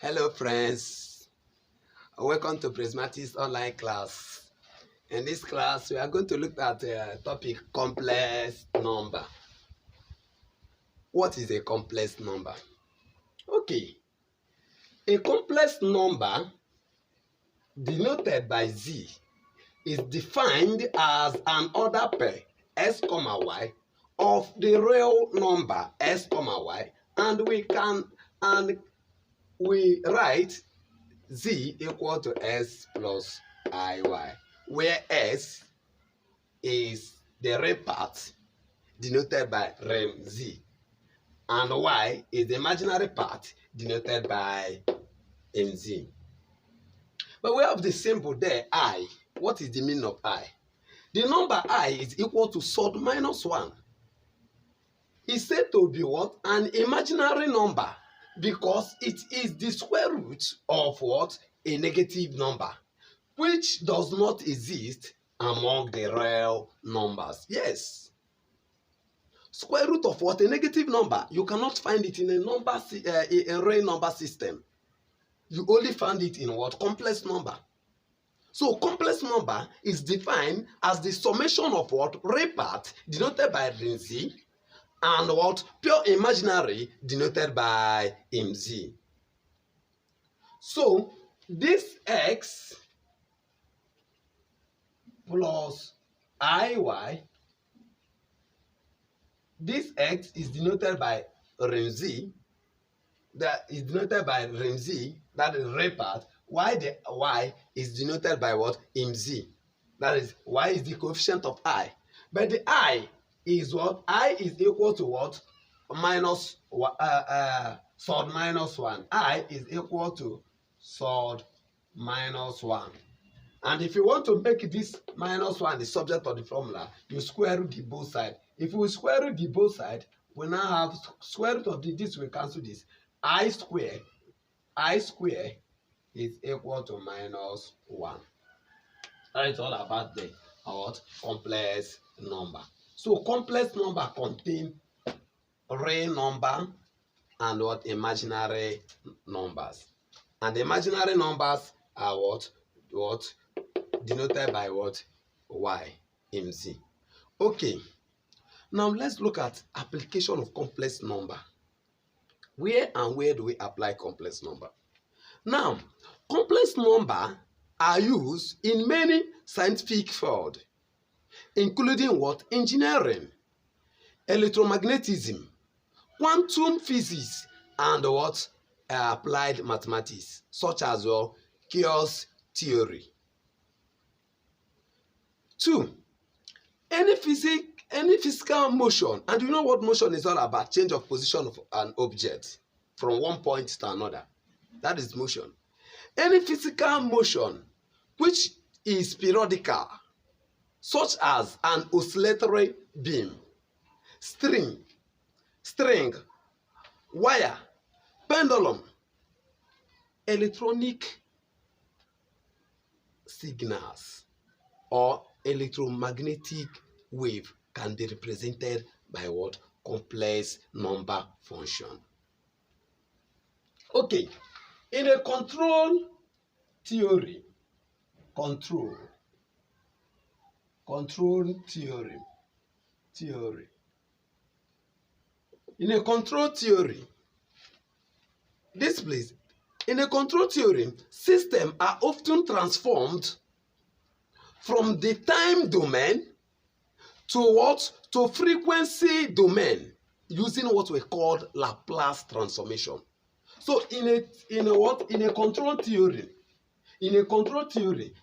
Hello friends, welcome to Prismatics online class. In this class, we are going to look at the topic complex number. What is a complex number? Okay, a complex number denoted by Z is defined as an order pair x, y of the real number x, y, and we write Z equal to S plus IY, where S is the real part denoted by rem Z, and Y is the imaginary part denoted by MZ. But we have the symbol there, I. What is the meaning of I? The number I is equal to sod minus 1. It's said to be what? An imaginary number, because it is the square root of what? A negative number, which does not exist among the real numbers. Yes. Square root of what? A negative number. You cannot find it in a real number system. You only find it in what? Complex number. So complex number is defined as the summation of what? Real part denoted by Z, and what? Pure imaginary denoted by MZ. So this X plus IY, this X is denoted by rem Z, that is denoted by rem Z, that is real part, while the Y is denoted by what? MZ, that is Y is the coefficient of I. But the I is what? I is equal to what? Minus sod minus 1. I is equal to sod minus 1. And if you want to make this minus 1 the subject of the formula, you square root the both sides. If we square root the both sides, we now have square root of this will cancel this. I square is equal to minus 1. That is all about the complex number. So complex number contain real number and what? Imaginary numbers. And the imaginary numbers are what? Denoted by what? Y, MZ. Okay. Now let's look at application of complex number. Where do we apply complex number? Now, complex number are used in many scientific fields, including what? Engineering, electromagnetism, quantum physics, and what? Applied mathematics, such as chaos theory. 2. Any physical motion, and you know what motion is all about? Change of position of an object from one point to another. That is motion. Any physical motion which is periodical, such as an oscillatory beam, string, wire, pendulum, electronic signals, or electromagnetic wave can be represented by what? Complex number function. Okay, in a control theory, in a control theory, this place, in a control theory, systems are often transformed from the time domain to what? To frequency domain, using what we call Laplace transformation. So in a control theory,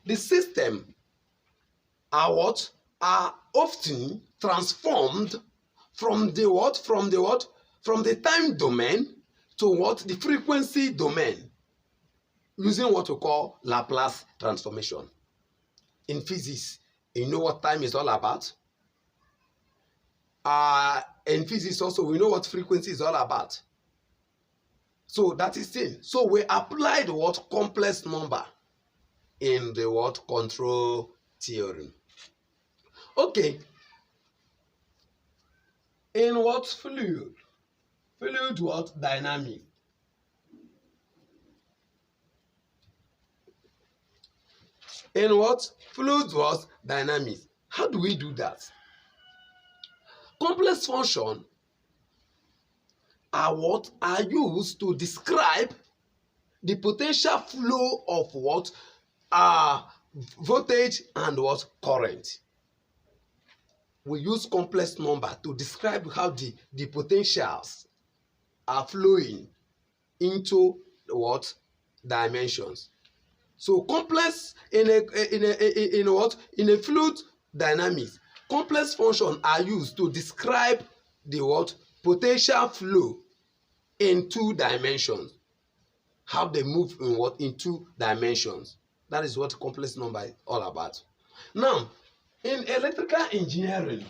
the system are what? Are often transformed from the what? From the time domain to what? The frequency domain, using what we call Laplace transformation. In physics, you know what time is all about? In physics also, we know what frequency is all about. So that is it. So we applied what? Complex number in the what? Control theory. Okay. In what? Fluid what? Dynamic. in what? Fluid what? Dynamics. How do we do that? Complex function are what? Are used to describe the potential flow of what? Voltage and what? Current. We use complex number to describe how the potentials are flowing into what? Dimensions. So complex in a fluid dynamics, complex functions are used to describe the what? Potential flow in 2 dimensions. How they move in what? In 2 dimensions. That is what complex number is all about. Now, in electrical engineering,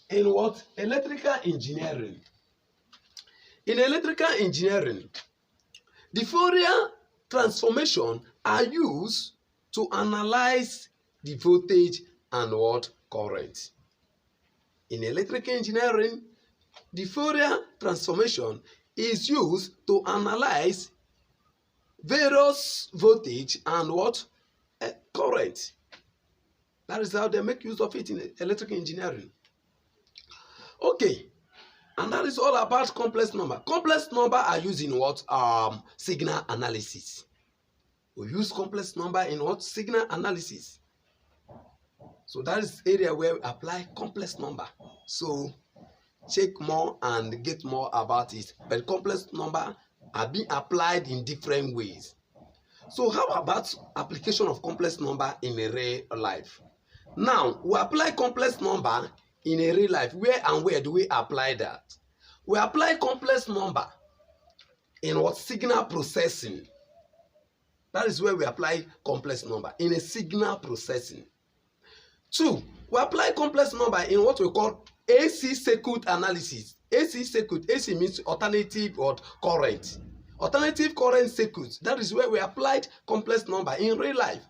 in electrical engineering, the Fourier transformation are used to analyze the voltage and what? Current. In electrical engineering, the Fourier transformation is used to analyze various voltage and what? Current. That is how they make use of it in electrical engineering. Okay, and that is all about complex number. Complex number are used in what? Signal analysis. We use complex number in what? Signal analysis. So that is area where we apply complex number. So check more and get more about it. But complex number are being applied in different ways. So how about application of complex number in a real life? Now, we apply complex number in a real life. Where and where do we apply that? We apply complex number in what? Signal processing. That is where we apply complex number, in a signal processing. 2, we apply complex number in what we call AC circuit analysis. AC circuit, AC means alternative or current. Alternative current circuits. That is where we applied complex number in real life.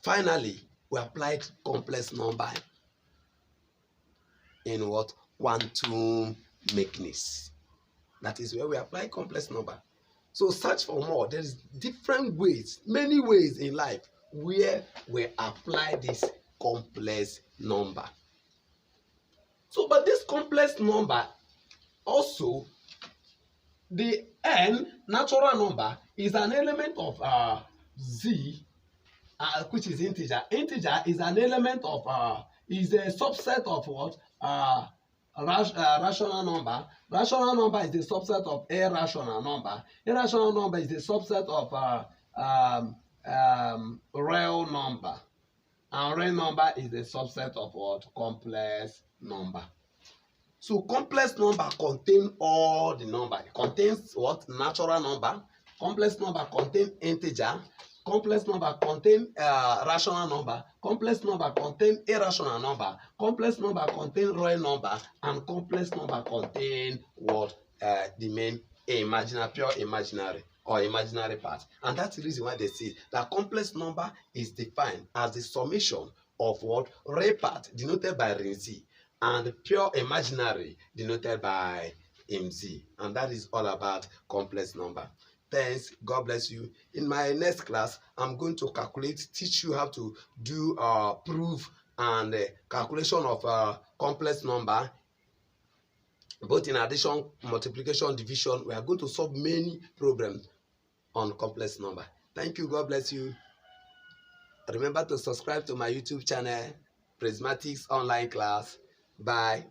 Finally, we applied complex number in what? Quantum mechanics. That is where we apply complex number. So search for more. There is different ways, many ways in life where we apply this complex number. So, but this complex number also, the n natural number is an element of z, which is integer. Integer is an element of is a subset of what? Rational number. Rational number is a subset of irrational number. Irrational number is a subset of real number. And real number is a subset of what? Complex number. So complex number contain all the number. It contains what? Natural number. Complex number contain integer. Complex number contain rational number. Complex number contain irrational number. Complex number contain real number. And complex number contain what? The main imaginary, pure imaginary or imaginary part. And that's the reason why they say that complex number is defined as the summation of what? Real part denoted by RZ and pure imaginary denoted by MZ. And that is all about complex number. Thanks. God bless you. In my next class, I'm going to teach you how to do proof and calculation of complex number, both in addition, multiplication, division. We are going to solve many problems on complex number. Thank you. God bless you. Remember to subscribe to my YouTube channel, Prismatics Online Class. Bye.